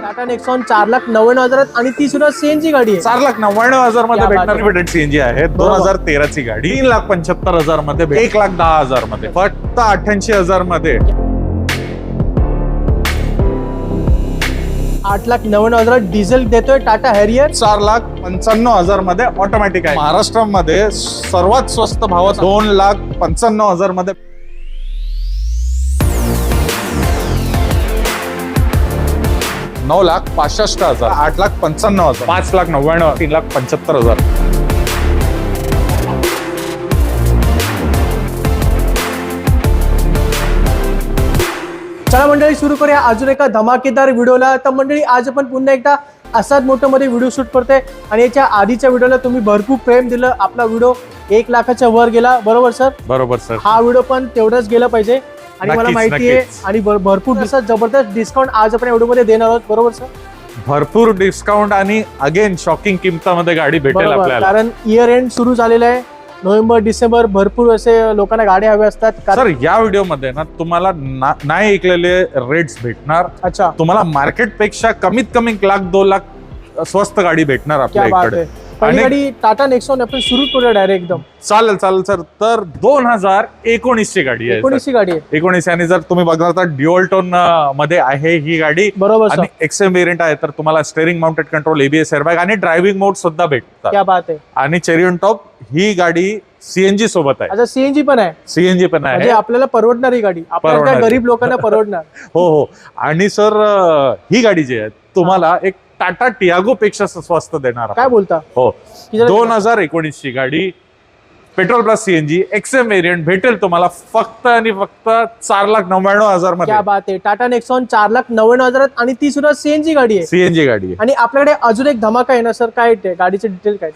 Tata Nexon 4,99,000 आणि ती सुद्धा सीएनजी गाडी आहे. 4,99,000 मध्ये भेटणारी भेटेड सीएनजी आहे. 2013 ची गाडी. 3,75,000 मध्ये, 1,10,000 मध्ये, फक्त 88,000 मध्ये. 8,99,000 डिझेल देतोय टाटा हॅरियर. 4,95,000 मध्ये ऑटोमॅटिक आहे. महाराष्ट्रामध्ये सर्वात स्वस्त भावात 2,95,000 मध्ये. $9,65,000, 8,95,000, 5,99,000, 3,75,000. चला मंडळी, सुरू करूया अजून एका धमाकेदार व्हिडिओला. तर मंडळी, आज आपण पुन्हा एकदा असाच मोठं मध्ये व्हिडिओ शूट करतोय आणि याच्या आधीच्या व्हिडिओला तुम्ही भरपूर प्रेम दिलं. आपला व्हिडिओ 1 लाखाच्या वर गेला, बरोबर सर? बरोबर सर. हा व्हिडिओ पण तेवढंच गेला पाहिजे आणि मला माहिती आहे आणि भरपूर असं जबरदस्त डिस्काउंट आज आपण व्हिडिओ मध्ये देणार आहोत, बरोबर सर? भरपूर डिस्काउंट आणि अगेन शॉकिंग किमतामध्ये गाडी भेटेल आपल्याला. कारण इयर एंड सुरू झालेला आहे. नोव्हेंबर डिसेंबर भरपूर असे लोकांना गाड्या हव्या असतात. सर, या व्हिडिओ मध्ये ना तुम्हाला नाही ऐकलेले रेट्स भेटणार. अच्छा, तुम्हाला मार्केट पेक्षा कमीत कमी 1,00,000-2,00,000 स्वस्त गाडी भेटणार आपल्याकडे. पहिली गाडी टाटा नेक्सॉन आपण सुरू करूया डायरेक्ट एकदम. चालेल सर. तर 2019 ची गाडी आहे. 19 ची गाडी आहे. 19 आणि जर तुम्ही बघणार तर ड्युअल टोन मध्ये आहे ही गाडी, बरोबर. आणि एक्सएम वेरियंट आहे. तर तुम्हाला steering mounted control, ABS airbag आणि ड्रायव्हिंग मोड सुद्धा भेटतात. क्या बात आहे. आणि चेरी ऑन टॉप ही गाडी सीएनजी सोबत आहे. अच्छा, सीएनजी पण आहे. सीएनजी पण आहे. म्हणजे आपल्याला परवडणार ही गाडी, आपल्याला गरीब लोकांना परवडणार. हो. आणि सर, ही गाडी जी आहे तुम्हाला एक टाटा टियागो पेक्षा स्वस्त देणार. काय बोलता? हो. 2019 ची गाडी, petrol plus CNG, XM variant भेटेल तुम्हाला फक्त आणि फक्त 4,99,000 मध्ये. क्या बात आहे. टाटा नेक्सॉन 4,99,000 आणि ती सुद्धा सीएनजी गाडी आहे. सीएनजी गाडी आहे. आणि आपल्याकडे अजून एक धमाका आहे ना सर, काय गाडीचे डिटेल काय?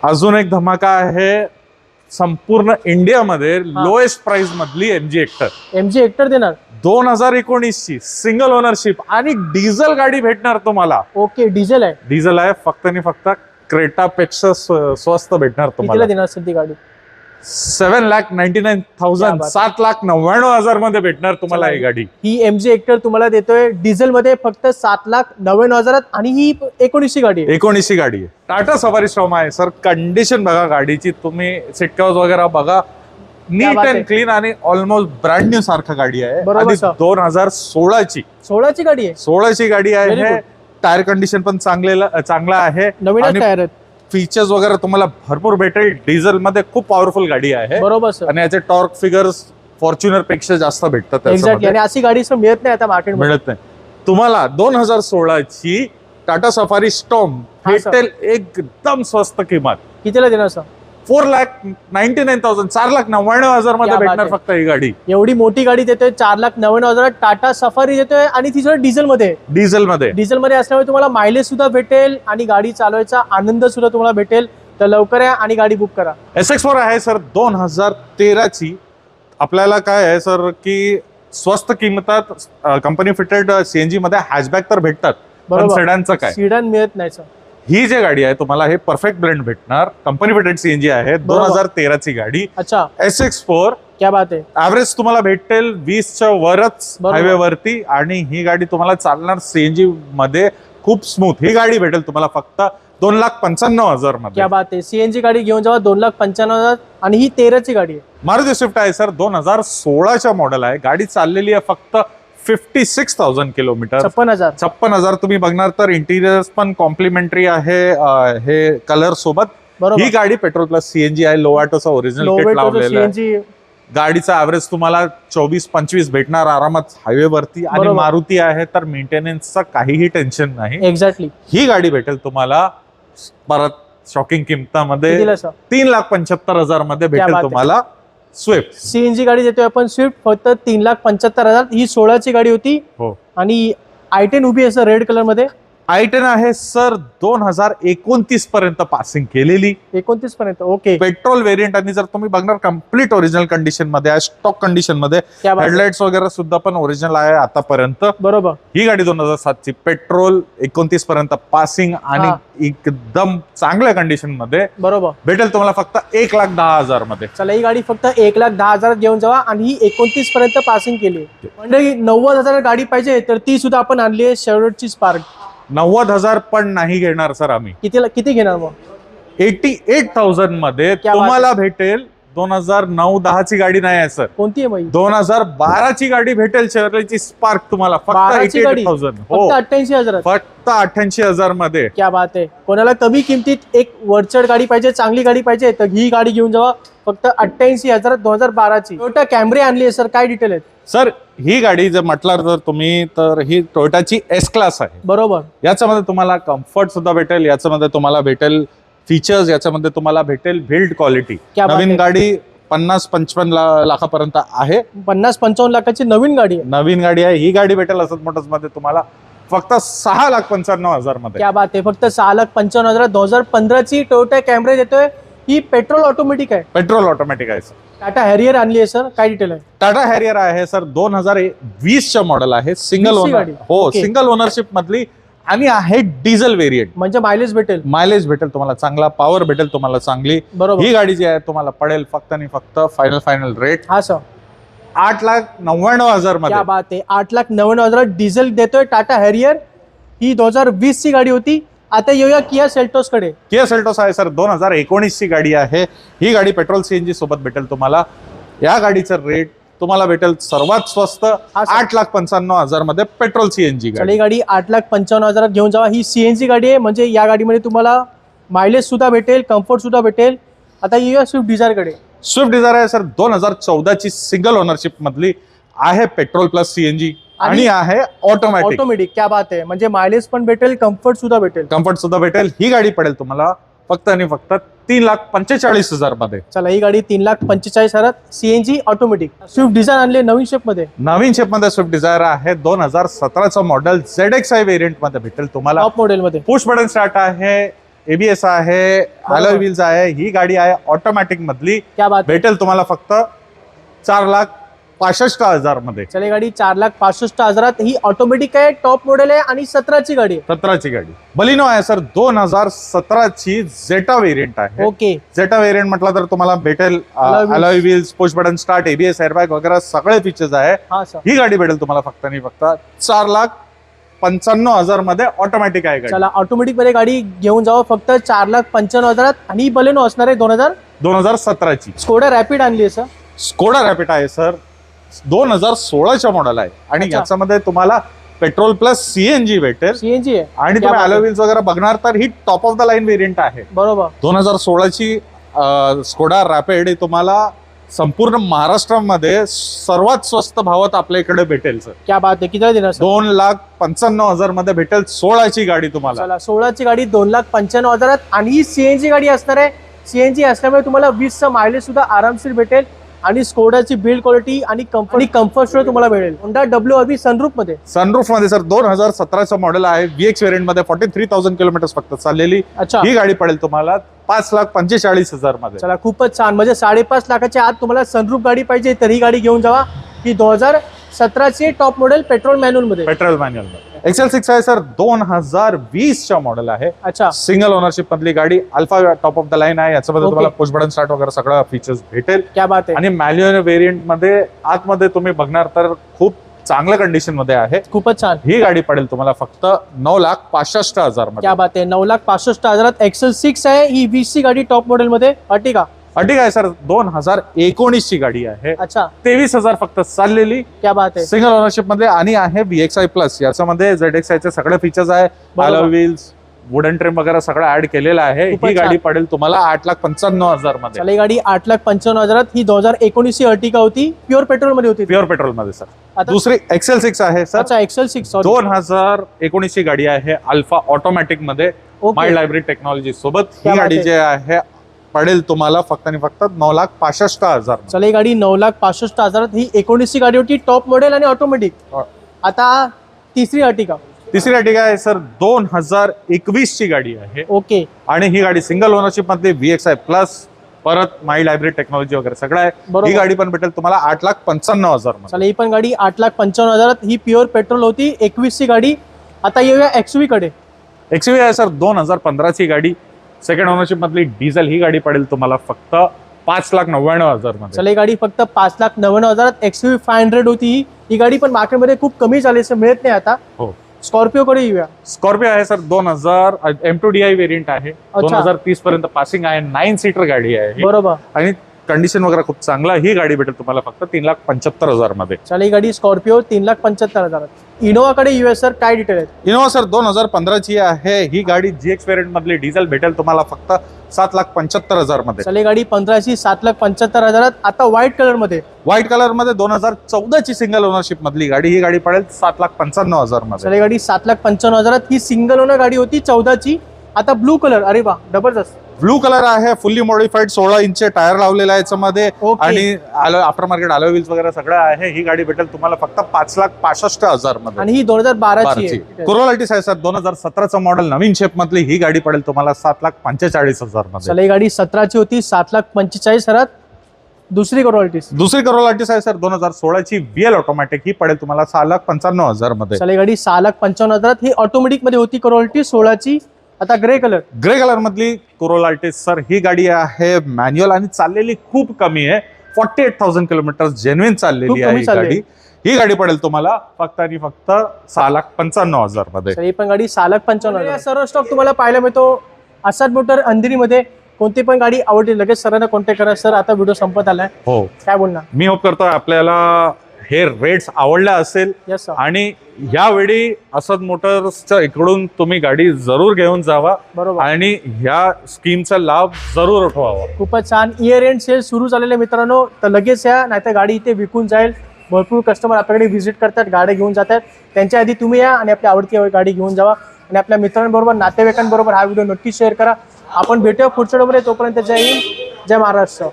अजून एक धमाका आहे. संपूर्ण इंडियामध्ये लोएस्ट प्राइस मधली एमजी हेक्टर देणार. 2019 ची सिंगल ओनरशिप आणि डिझेल गाडी भेटणार तुम्हाला. ओके, डिझेल आहे. फक्त आणि फक्त क्रेटा पेक्षा स्वस्त भेटणार तुम्हाला. देणार सर ती गाडी? 7,99,000, 7,99,000 मध्ये भेटणार तुम्हाला ही गाडी. ही एमजी हेक्टर तुम्हाला देतोय डिझेल मध्ये फक्त 7,99,000 आणि ही 19 ची गाडी आहे. 19 ची गाडी आहे. टाटा सफारी स्टॉर्म आहे सर. कंडिशन बघा गाडीची, तुम्ही सीट कव्हर्स वगैरे बघा, नीट अँड क्लीन आणि ऑलमोस्ट ब्रँड न्यू सारखं गाडी आहे. 2016 ची गाडी आहे. 16 ची गाडी आहे. टायर कंडिशन पण चांगला आहे. नवीन टायर आहेत. फीचर्स वगैरे तुम्हाला भरपूर भेटेल. डिझेल मध्ये खूप पॉवरफुल गाडी आहे, बरोबर सर. आणि याचे टॉर्क फिगर्स फॉर्च्युनर पेक्षा जास्त भेटतात. एक्झॅक्टली. आणि अशी गाडी मिळत नाही आता मार्केटमध्ये. मिळत नाही तुम्हाला. 2016 ची टाटा सफारी स्टॉर्म भेटेल एकदम स्वस्त किंमत. कितीला देणार सर? 4,99,000, 4,99,000 मध्ये भेटणार फक्त ही गाडी. एवढी मोठी गाडी देतोय 4,99,000. टाटा सफारी देतोय आणि ती सुद्धा डिझेल मध्ये असल्यामुळे तुम्हाला मायलेज सुद्धा भेटेल आणि गाडी चालवायचा आनंद सुद्धा तुम्हाला भेटेल. तर लवकर या आणि गाडी बुक करा. SX4 आहे सर. 2013 ची. आपल्याला काय आहे सर की स्वस्त किंमतात कंपनी फिटेड सीएनजी मध्ये हॅचबॅक तर भेटतात, पण सेडानचं काय? सीडान मिळत नाही सर. ही जी गाडी आहे तुम्हाला हे परफेक्ट ब्लेंड भेटणार. कंपनी फिटेड सीएनजी आहे. 2013 ची गाडी. अच्छा, SX4. क्या बात आहे. ऍव्हरेज तुम्हाला भेटेल 20च्या वरच हायवे वरती, आणि ही गाडी तुम्हाला चालणार सीएनजी मध्ये खूप स्मूथ. ही गाडी भेटेल तुम्हाला फक्त 2,95,000 मध्ये. क्या बात आहे. सीएनजी गाडी घेऊन जावा 2,95,000 आणि ही 13 ची गाडी आहे. मारुती स्विफ्ट आहे सर. 2016च्या मॉडेल आहे. गाडी चाललेली आहे फक्त 56,000 किलोमीटर. 56,000. तुम्ही बघणार तर इंटिरियर पण कॉम्प्लिमेंटरी आहे हे कलर सोबत. ही गाडी पेट्रोल प्लस सीएनजी आहे. लोवाटोचा ओरिजिनल किट लावलेला आहे. गाडीचा ऍव्हरेज तुम्हाला 24-25 भेटणार आरामात हायवे वरती. आणि मारुती आहे तर मेंटेनन्सचा काहीही टेन्शन नाही. एक्झॅक्टली. ही गाडी भेटेल तुम्हाला परत शॉकिंग किमतामध्ये 3,75,000 मध्ये भेटेल तुम्हाला. स्विफ्ट सीएनजी गाडी देतोय आपण. स्विफ्ट फक्त 3,75,000. ही 16 ची गाडी होती. हो. आणि i10 उभी आहे रेड कलर मध्ये. i10 आहे सर 2029 पर्यंत पासिंग केलेली. 29 पर्यंत. ओके. पेट्रोल व्हेरियंट आणि जर तुम्ही बघणार कम्प्लीट ओरिजिनल कंडिशन मध्ये आहे, स्टॉक कंडिशन मध्ये, हेडलाइट्स वगैरे सुद्धा पण ओरिजिनल आहे आतापर्यंत. बरोबर. ही गाडी 2007 ची पेट्रोल 29 पर्यंत पासिंग आणि एकदम चांगल्या कंडिशन मध्ये बरोबर भेटेल तुम्हाला फक्त 1,10,000 मध्ये. चला ही गाडी फक्त 1,10,000 घेऊन जावा आणि ही 29 पर्यंत पासिंग केली. म्हणजे 90,000 गाडी पाहिजे तर ती सुद्धा आपण आणली आहे शेवटची स्पार्क. 90,000 पण नाही घेणार सर आम्ही. किती घेणार मग? 88,000 मध्ये तुम्हाला भेटेल. 2009-10 ची गाडी नाही आहे सर. कोणती आहे मग? 2012 ची गाडी भेटेल शेवरलेटची स्पार्क तुम्हाला फक्त 88,000. हो, फक्त 88,000. फक्त 88,000 मध्ये. क्या बात आहे. कोणाला कमी किमतीत एक वरचढ गाडी पाहिजे, चांगली गाडी पाहिजे तर ही गाडी घेऊन जावा फक्त 88,000. 2012 ची टोयोटा कॅम्री आणली आहे सर. काय डिटेल आहेत सर? ही गाडी जर म्हटलं जर तुम्ही तर ही टोयोटाची एस क्लास आहे. बरोबर. याच्यामध्ये तुम्हाला कम्फर्ट सुद्धा भेटेल, याच्यामध्ये तुम्हाला भेटेल फीचर्स, याच्यामध्ये तुम्हाला भेटेल बिल्ड क्वालिटी. नवीन गाडी 50-55 लाखापर्यंत आहे. 50-55 लाखाची नवीन गाडी आहे. नवीन गाडी आहे. ही गाडी भेटेल असत मोटर्स मध्ये तुम्हाला फक्त 6,95,000 मध्ये. क्या बात आहे. फक्त 6,95,000. 2015 ची टोयोटा कॅम्री देतोय. ही पेट्रोल ऑटोमॅटिक आहे. पेट्रोल ऑटोमॅटिक आहे सर. टाटा हॅरियर आणली आहे सर. काय डिटेल आहे? टाटा हॅरियर आहे सर 2020 चं मॉडेल आहे. Single owner. हो, सिंगल ओनरशिप मधली आणि आहे डिझेल व्हेरियंट. म्हणजे मायलेज भेटेल तुम्हाला चांगला, पॉवर भेटेल तुम्हाला चांगली. बरोबर. ही गाडी जी आहे तुम्हाला पडेल फक्त आणि फक्त फायनल रेट हा सर 8,99,000 मध्ये. क्या बात आहे. 8,99,000 डिझेल देतोय टाटा हॅरियर. ही 2020 ची गाडी होती. आता येऊया किया सेल्टोस कडे. किया सेल्टोस आहे सर 2019 ची गाडी आहे. ही गाडी पेट्रोल सीएनजी सोबत भेटेल तुम्हाला. या गाडीचं रेट तुम्हाला भेटेल सर्वात स्वस्त 8,95,000 मध्ये पेट्रोल सीएनजी गाडी. ही गाडी 8,95,000 घेऊन जावा. ही सीएनजी गाडी आहे म्हणजे या गाडीमध्ये तुम्हाला मायलेज सुद्धा भेटेल, कम्फर्ट सुद्धा भेटेल. आता येऊया स्विफ्ट डिझायर कडे. स्विफ्ट डिझायर आहे सर 2014 ची सिंगल ओनरशिप मधली आहे. पेट्रोल प्लस सीएनजी आणि आहे ऑटोमॅटिक. क्या बात आहे. म्हणजे मायलेज पण भेटेल, कम्फर्ट सुद्धा भेटेल. ही गाडी पडेल तुम्हाला फक्त आणि फक्त 3,45,000 मध्ये. चला ही गाडी 3,45,000 सीएनजी ऑटोमॅटिक. स्विफ्ट डिझायर आणले नवीन शेप मध्ये. स्विफ्ट डिझायर आहे 2017 मॉडेल ZXi व्हेरियंट मध्ये भेटेल तुम्हाला. टॉप मॉडेल मध्ये. पुश बटन स्टार्ट आहे, एबीएस आहे, अलॉय व्हील्स आहे. ही गाडी आहे ऑटोमॅटिक मधली. क्या बात. भेटेल तुम्हाला फक्त 4,65,000 मध्ये. चला गाडी 4,65,000. ही ऑटोमॅटिक आहे, टॉप मॉडेल आहे आणि 17ची गाडी. 17ची गाडी बलिनो आहे सर 2017 ची झेटा व्हेरियंट आहे. ओके. झेटा व्हेरियंट म्हटलं तर तुम्हाला भेटेल alloy wheels, push button start, ABS, airbag वगैरे सगळे फीचर्स आहे. ही गाडी भेटेल तुम्हाला फक्त आणि फक्त 4,95,000 मध्ये. ऑटोमॅटिक आहे गाडी. चला ऑटोमॅटिक मध्ये गाडी घेऊन जावं फक्त 4,95,000 आणि बलेनो असणार आहे 2017 ची. स्कोडा रॅपिड आणली आहे सर. स्कोडा रॅपिड आहे सर 2016 मॉडेल आहे आणि याच्यामध्ये तुम्हाला पेट्रोल प्लस सीएनजी भेटेल. सीएनजी आहे आणि तुम्ही अलॉय व्हील्स वगैरे बघणार तर ही top of the line variant आहे. बरोबर. 2016 ची स्कोडा रॅपिड तुम्हाला संपूर्ण महाराष्ट्रामध्ये सर्वात स्वस्त भावात आपल्या इकडे भेटेल सर. क्या बात आहे. किती देणार? 2,95,000 मध्ये भेटेल. 16ची गाडी तुम्हाला. 16ची गाडी 2,95,000 आणि ही सीएनजी गाडी असणार आहे. सीएनजी असल्यामुळे तुम्हाला 20चं मायलेज सुद्धा आरामशीर भेटेल आणि स्कोडाची बिल्ड क्वालिटी आणि कम्फर्ट सुद्धा तुम्हाला मिळेल. होंडा WRV सनरूफ मध्ये सर 2017 मॉडेल आहे. VX व्हेरियंट मध्ये 43,000 किलोमीटर फक्त चाललेली. ही गाडी पडेल तुम्हाला 5,45,000 मध्ये. चला खूपच छान. म्हणजे 5.5 लाखाच्या आत तुम्हाला सनरूफ गाडी पाहिजे तर ही गाडी घेऊन जावा. ही 2017ची टॉप मॉडेल पेट्रोल मॅन्युअल मध्ये. XL6 आहे सर 2020 मॉडेल आहे. अच्छा. सिंगल ओनरशिप मधली गाडी. Alpha top of the line आहे. याच्यामध्ये तुम्हाला पुश बटन स्टार्ट वगैरे सगळं फीचर्स भेटेल. क्या बात आहे. आणि मॅन्युअल व्हेरियंट मध्ये आतमध्ये तुम्ही बघणार तर खूप चांगल्या कंडिशन मध्ये आहे. खूपच छान. ही गाडी पडेल तुम्हाला फक्त 9,65,000 मध्ये. क्या बात आहे. 9,65,000 XL6 आहे. ही 20ची गाडी टॉप मॉडेल मध्ये. अर्टिगा आहे सर 2019 ची गाडी आहे. अच्छा. 23,000 फक्त चाललेली. क्या बात आहे. सिंगल ओनरशिप मध्ये आणि आहे VXi प्लस. याच्यामध्ये ZXi चे सगळे फीचर्स आहे. अलॉय व्हील्स, वुडन ट्रिम वगैरे सगळं ऍड केलेलं आहे. ही गाडी पडेल तुम्हाला 8,95,000 मध्ये. ही गाडी 8,95,000. ही 2019 ची अर्टिगा होती. प्युअर पेट्रोल मध्ये होती. प्युअर पेट्रोल मध्ये सर. दुसरी XL6 आहे सर. अच्छा. XL6 2019 ची गाडी आहे. अल्फा ऑटोमॅटिक मध्ये माइल्ड हायब्रिड टेक्नॉलॉजी सोबत. ही गाडी जी आहे पडेल तुम्हाला फक्त आणि फक्त 9,65,000. चला ही गाडी 9,65,000. ही 19ची गाडी होती. टॉप मॉडेल आणि ऑटोमॅटिक. आता तिसरी अर्टिगा. तिसरी गाडी काय आहे सर, 2021 ची गाडी आहे. ओके. आणि ही गाडी सिंगल ओनरशिप मध्ये VXI प्लस, परत माइल्ड हायब्रिड टेक्नॉलॉजी वगैरे सगळं आहे. ही गाडी पण भेटेल तुम्हाला 8,95,000 मध्ये. चला, ही पण गाडी 8,95,000. ही प्युअर पेट्रोल होती, 21 ची गाडी. आता येऊया XUV कडे. XUV आहे सर, 2015 ची गाडी, सेकंड ओनरशिप मधली डिझेल. ही गाडी पडेल तुम्हाला फक्त 5,99,000 मध्ये. चला, ही गाडी फक्त 5,99,000. XUV 500 होती ही गाडी, पण मार्केटमध्ये खूप कमी झाली, मिळत नाही आता. हो. स्कॉर्पिओ कडे येऊया. स्कॉर्पिओ आहे सर, 2000 M2DI वेरियंट आहे. 2030 पर्यंत पासिंग आहे. 9 सीटर गाडी आहे. बरोबर. आणि कंडिशन वगैरे खूप चांगला. ही गाडी भेटेल तुम्हाला फक्त 3,75,000 मध्ये. चला, ही गाडी स्कॉर्पिओ 3,75,000. इनोवा कडे येऊया सर, काय डिटेल आहे? इनोवा सर 2015 ची आहे. ही गाडी GX वेरियंट मधली डिझेल भेटेल तुम्हाला फक्त 7,75,000 मध्ये. चला, ही गाडी 15 ची 7,75,000. आता व्हाईट कलर मध्ये. व्हाईट कलर मध्ये 2014 ची सिंगल ओनरशिप मधली गाडी. ही गाडी पडेल 7,95,000 मध्ये. चला, ही गाडी 7,95,000. ही सिंगल ओनर गाडी होती 14 ची. आता ब्लू कलर. अरे वा, जबरदस्त ब्लू कलर आहे. फुल्ली मॉडिफाईड 16 इंच टायर लावलेला आहे याच्यामध्ये. आणि आफ्टर मार्केट अलॉय व्हील्स वगैरे सगळं आहे. ही गाडी भेटेल तुम्हाला फक्त 5,65,000 मध्ये. आणि ही 2012 ची आहे. कोरोला अल्टिस आहे सर, 2017 चं मॉडेल, नवीन शेप मधली. ही गाडी पडेल तुम्हाला 7,45,000 मध्ये. चला, ही गाडी 17 ची होती, 7,45,000. दुसरी कोरोला अल्टिस. दुसरी कोरोला अल्टिस आहे सर, 2016 ची VL ऑटोमॅटिक. ही पडेल तुम्हाला 6,95,000 मध्ये. चला, ही गाडी 6,55,000. ही ऑटोमॅटिक मध्ये होती कोरोला अल्टिस 16 ची. आता ग्रे कलर मधली कोरोला अल्टिस सर, ही गाडी आहे मॅन्युअल आणि चाललेली खूप कमी आहे. 48,000 किलोमीटर जेन्युइन चाललेली आहे ही गाडी. ही गाडी पडेल तुम्हाला फक्त आणि फक्त 6,95,000 मध्ये. ही पण गाडी 6,95,000. सर्व स्टॉक तुम्हाला पाहायला मिळतो आसाद मोटर अंधेरी मध्ये. कोणती पण गाडी आवडली लगेच सरांना कॉन्टॅक्ट करा. सर, आता व्हिडिओ संपत आलाय. हो, काय बोलणार? मी होप करतोय आपल्याला हे रेट्स आवडल्या असेल. आणि यावेळी असद मोटर्सच्या इकडून तुम्ही गाडी जरूर घेऊन जावा. बरोबर. आणि ह्या स्कीमचा लाभ जरूर उठवावा. खूपच छान. इयर एंड सेल सुरू झालेले मित्रांनो, तर लगेच या, नाहीतर गाडी इथे विकून जाईल. भरपूर कस्टमर आपल्याकडे व्हिजिट करतात, गाड्या घेऊन जातात. त्यांच्या आधी तुम्ही या आणि आपली आवडती गाडी घेऊन जावा. आणि आपल्या मित्रांबरोबर, नातेवाईकांबरोबर हा व्हिडिओ नक्की शेअर करा. आपण भेटूया पुढच्या व्हिडिओमध्ये. तोपर्यंत जय हिंद, जय महाराष्ट्र.